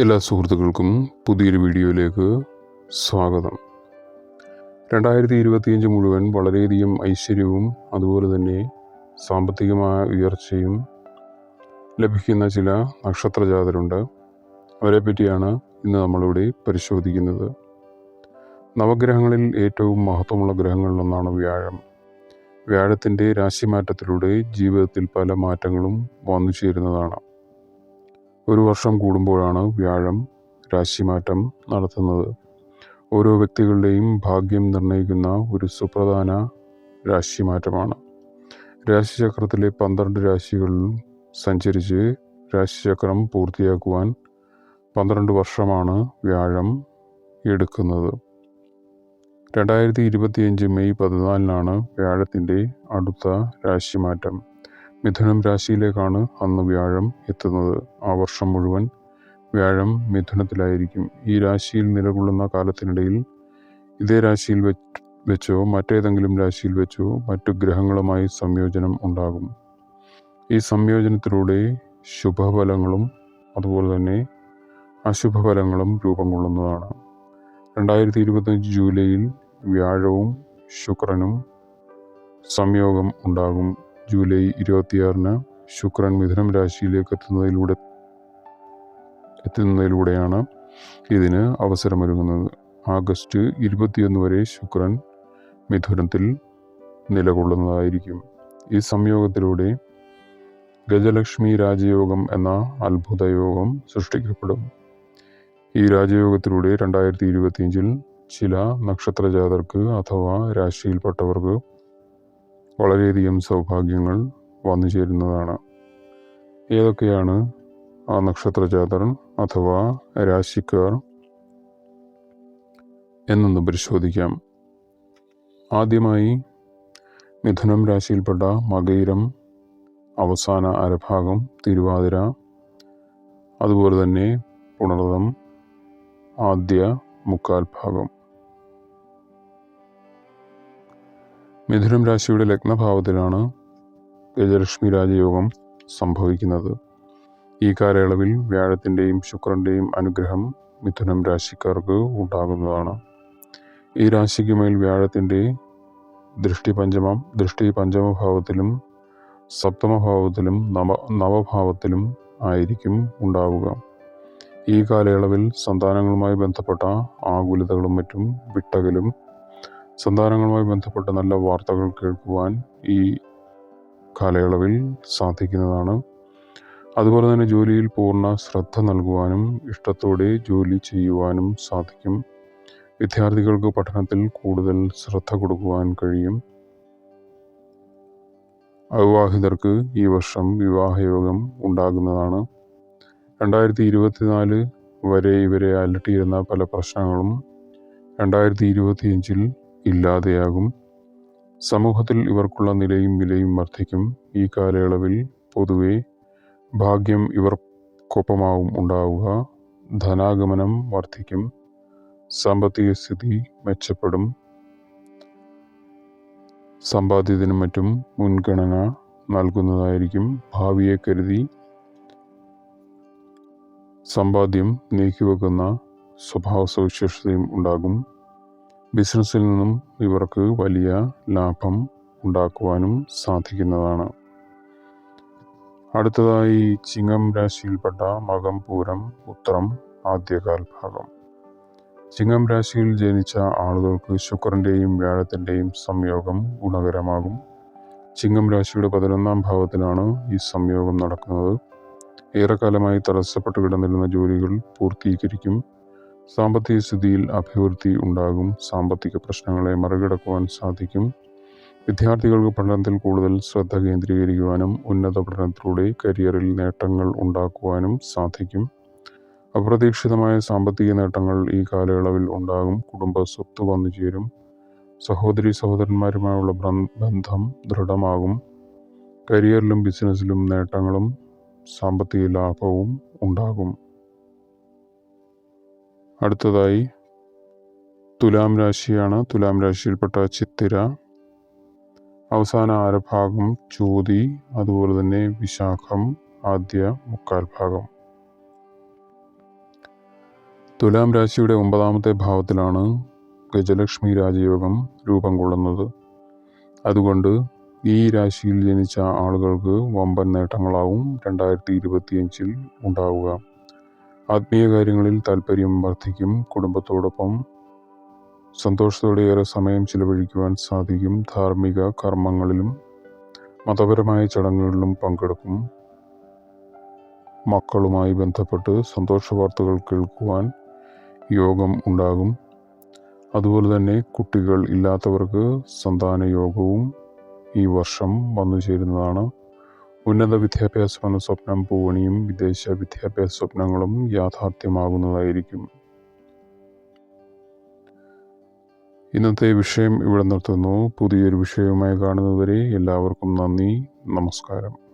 എല്ലാ സുഹൃത്തുക്കൾക്കും പുതിയൊരു വീഡിയോയിലേക്ക് സ്വാഗതം. 2025 മുഴുവൻ വളരെയധികം ഐശ്വര്യവും അതുപോലെ തന്നെ സാമ്പത്തികമായ ഉയർച്ചയും ലഭിക്കുന്ന ചില നക്ഷത്രജാതരുണ്ട്. അവരെ പറ്റിയാണ് ഇന്ന് നമ്മളിവിടെ പരിശോധിക്കുന്നത്. നവഗ്രഹങ്ങളിൽ ഏറ്റവും മഹത്വമുള്ള ഗ്രഹങ്ങളിലൊന്നാണ് വ്യാഴം. വ്യാഴത്തിൻ്റെ രാശിമാറ്റത്തിലൂടെ ജീവിതത്തിൽ പല മാറ്റങ്ങളും വന്നു ചേരുന്നതാണ്. ഒരു വർഷം കൂടുമ്പോഴാണ് വ്യാഴം രാശിമാറ്റം നടത്തുന്നത്. ഓരോ വ്യക്തികളുടെയും ഭാഗ്യം നിർണ്ണയിക്കുന്ന ഒരു സുപ്രധാന രാശിമാറ്റമാണ്. രാശിചക്രത്തിലെ 12 രാശികളിൽ സഞ്ചരിച്ച് രാശിചക്രം പൂർത്തിയാക്കുവാൻ 12 വർഷമാണ് വ്യാഴം എടുക്കുന്നത്. 2025 മെയ് 14 വ്യാഴത്തിൻ്റെ അടുത്ത രാശിമാറ്റം. മിഥുനം രാശിയിലേക്കാണ് അന്ന് വ്യാഴം എത്തുന്നത്. ആ വർഷം മുഴുവൻ വ്യാഴം മിഥുനത്തിലായിരിക്കും. ഈ രാശിയിൽ നിലകൊള്ളുന്ന കാലത്തിനിടയിൽ ഇതേ രാശിയിൽ വെച്ചോ മറ്റേതെങ്കിലും രാശിയിൽ വെച്ചോ മറ്റു ഗ്രഹങ്ങളുമായി സംയോജനം ഉണ്ടാകും. ഈ സംയോജനത്തിലൂടെ ശുഭഫലങ്ങളും അതുപോലെ തന്നെ അശുഭഫലങ്ങളും രൂപം കൊള്ളുന്നതാണ്. 2025 ജൂലൈയിൽ വ്യാഴവും ശുക്രനും സംയോഗം ഉണ്ടാകും. ജൂലൈ 26 ശുക്രൻ മിഥുനം രാശിയിലേക്ക് എത്തുന്നതിലൂടെയാണ് ഇതിന് അവസരമൊരുങ്ങുന്നത്. ആഗസ്റ്റ് 21 വരെ ശുക്രൻ മിഥുനത്തിൽ നിലകൊള്ളുന്നതായിരിക്കും. ഈ സംയോഗത്തിലൂടെ ഗജലക്ഷ്മി രാജയോഗം എന്ന അത്ഭുതയോഗം സൃഷ്ടിക്കപ്പെടും. ഈ രാജയോഗത്തിലൂടെ 2025 ചില നക്ഷത്രജാതർക്ക് അഥവാ രാശിയിൽപ്പെട്ടവർക്ക് വളരെയധികം സൗഭാഗ്യങ്ങൾ വന്നു ചേരുന്നതാണ്. ഏതൊക്കെയാണ് ആ നക്ഷത്രജാതർ അഥവാ രാശിക്കാർ എന്നൊന്ന് പരിശോധിക്കാം. ആദ്യമായി മിഥുനം രാശിയിൽപ്പെട്ട മകയിരം അവസാന അരഭാഗം, തിരുവാതിര, അതുപോലെ തന്നെ പുണർതം ആദ്യ മുക്കാൽ ഭാഗം. മിഥുനം രാശിയുടെ ലഗ്നഭാവത്തിലാണ് ഗജലക്ഷ്മി രാജയോഗം സംഭവിക്കുന്നത്. ഈ കാലയളവിൽ വ്യാഴത്തിൻ്റെയും ശുക്രൻ്റെയും അനുഗ്രഹം മിഥുനം രാശിക്കാർക്ക് ഉണ്ടാകുന്നതാണ്. ഈ രാശിക്ക് മേൽ വ്യാഴത്തിൻ്റെ ദൃഷ്ടി പഞ്ചമഭാവത്തിലും സപ്തമഭാവത്തിലും നവഭാവത്തിലും ആയിരിക്കും ഉണ്ടാവുക. ഈ കാലയളവിൽ സന്താനങ്ങളുമായി ബന്ധപ്പെട്ട ആകുലതകളും മറ്റും വിട്ടകലും സന്താനങ്ങളുമായി ബന്ധപ്പെട്ട നല്ല വാർത്തകൾ കേൾക്കുവാൻ ഈ കാലയളവിൽ സാധിക്കുന്നതാണ്. അതുപോലെ തന്നെ ജോലിയിൽ പൂർണ്ണ ശ്രദ്ധ നൽകുവാനും ഇഷ്ടത്തോടെ ജോലി ചെയ്യുവാനും സാധിക്കും. വിദ്യാർത്ഥികൾക്ക് പഠനത്തിൽ കൂടുതൽ ശ്രദ്ധ കൊടുക്കുവാൻ കഴിയും. അവിവാഹിതർക്ക് ഈ വർഷം വിവാഹയോഗം ഉണ്ടാകുന്നതാണ്. 2024 വരെ ഇവരെ അലട്ടിയിരുന്ന പല പ്രശ്നങ്ങളും 2025 ഇല്ലാതെയാകും. സമൂഹത്തിൽ ഇവർക്കുള്ള നിലയും വിലയും വർദ്ധിക്കും. ഈ കാലയളവിൽ പൊതുവെ ഭാഗ്യം ഇവർക്കൊപ്പമാവും ഉണ്ടാവുക. ധനാഗമനം വർദ്ധിക്കും. സാമ്പത്തിക സ്ഥിതി മെച്ചപ്പെടും. സമ്പാദ്യത്തിനും മറ്റും മുൻഗണന നൽകുന്നതായിരിക്കും. ഭാവിയെ കരുതി സമ്പാദ്യം നീക്കിവെക്കുന്ന സ്വഭാവ സവിശേഷതയും ഉണ്ടാകും. ബിസിനസ്സിൽ നിന്നും ഇവർക്ക് വലിയ ലാഭം ഉണ്ടാക്കുവാനും സാധിക്കുന്നതാണ്. അടുത്തതായി ചിങ്ങം രാശിയിൽപ്പെട്ട മകം, പൂരം, ഉത്രം ആദ്യകാൽ ഭാഗം. ചിങ്ങം രാശിയിൽ ജനിച്ച ആളുകൾക്ക് ശുക്രൻ്റെയും വ്യാഴത്തിൻ്റെയും സംയോഗം ഗുണകരമാകും. ചിങ്ങം രാശിയുടെ 11ാം ഭാവത്തിലാണ് ഈ സംയോഗം നടക്കുന്നത്. ഏറെക്കാലമായി തടസ്സപ്പെട്ടു കിടന്നിരുന്ന ജോലികൾ പൂർത്തീകരിക്കും. സാമ്പത്തിക സ്ഥിതിയിൽ അഭിവൃദ്ധി ഉണ്ടാകും. സാമ്പത്തിക പ്രശ്നങ്ങളെ മറികടക്കുവാൻ സാധിക്കും. വിദ്യാർത്ഥികൾക്ക് പഠനത്തിൽ കൂടുതൽ ശ്രദ്ധ കേന്ദ്രീകരിക്കുവാനും ഉന്നത പഠനത്തിലൂടെ കരിയറിൽ നേട്ടങ്ങൾ ഉണ്ടാക്കുവാനും സാധിക്കും. അപ്രതീക്ഷിതമായ സാമ്പത്തിക നേട്ടങ്ങൾ ഈ കാലയളവിൽ ഉണ്ടാകും. കുടുംബ സ്വത്ത് വന്നു ചേരും. സഹോദരി സഹോദരന്മാരുമായുള്ള ബന്ധം ദൃഢമാകും. കരിയറിലും ബിസിനസ്സിലും നേട്ടങ്ങളും സാമ്പത്തിക ലാഭവും ഉണ്ടാകും. അടുത്തതായി തുലാം രാശിയാണ്. തുലാം രാശിയിൽപ്പെട്ട ചിത്തിര, അവസാന അരഭാഗം, ചോതി, അതുപോലെ തന്നെ വിശാഖം ആദ്യ മുക്കാൽ ഭാഗം. തുലാം രാശിയുടെ 9ാമത്തെ ഭാവത്തിലാണ് ഗജലക്ഷ്മി രാജയോഗം രൂപം കൊള്ളുന്നത്. അതുകൊണ്ട് ഈ രാശിയിൽ ജനിച്ച ആളുകൾക്ക് വമ്പൻ നേട്ടങ്ങളാവും 2025 ഉണ്ടാവുക. ആത്മീയ കാര്യങ്ങളിൽ താല്പര്യം വർദ്ധിക്കും. കുടുംബത്തോടൊപ്പം സന്തോഷത്തോടെ ഏറെ സമയം ചിലവഴിക്കുവാൻ സാധിക്കും. ധാർമ്മിക കർമ്മങ്ങളിലും മതപരമായ ചടങ്ങുകളിലും പങ്കെടുക്കും. മക്കളുമായി ബന്ധപ്പെട്ട് സന്തോഷ വാർത്തകൾ കേൾക്കുവാൻ യോഗം ഉണ്ടാകും. അതുപോലെ തന്നെ കുട്ടികൾ ഇല്ലാത്തവർക്ക് സന്താന യോഗവും ഈ വർഷം വന്നു ചേരുന്നതാണ്. ഉന്നത വിദ്യാഭ്യാസം എന്ന സ്വപ്നം പൂവണിയും വിദേശ വിദ്യാഭ്യാസ സ്വപ്നങ്ങളും യാഥാർത്ഥ്യമാകുന്നതായിരിക്കും. ഇന്നത്തെ വിഷയം ഇവിടെ നിർത്തുന്നു. പുതിയൊരു വിഷയവുമായി കാണുന്നതുവരെ എല്ലാവർക്കും നന്ദി, നമസ്കാരം.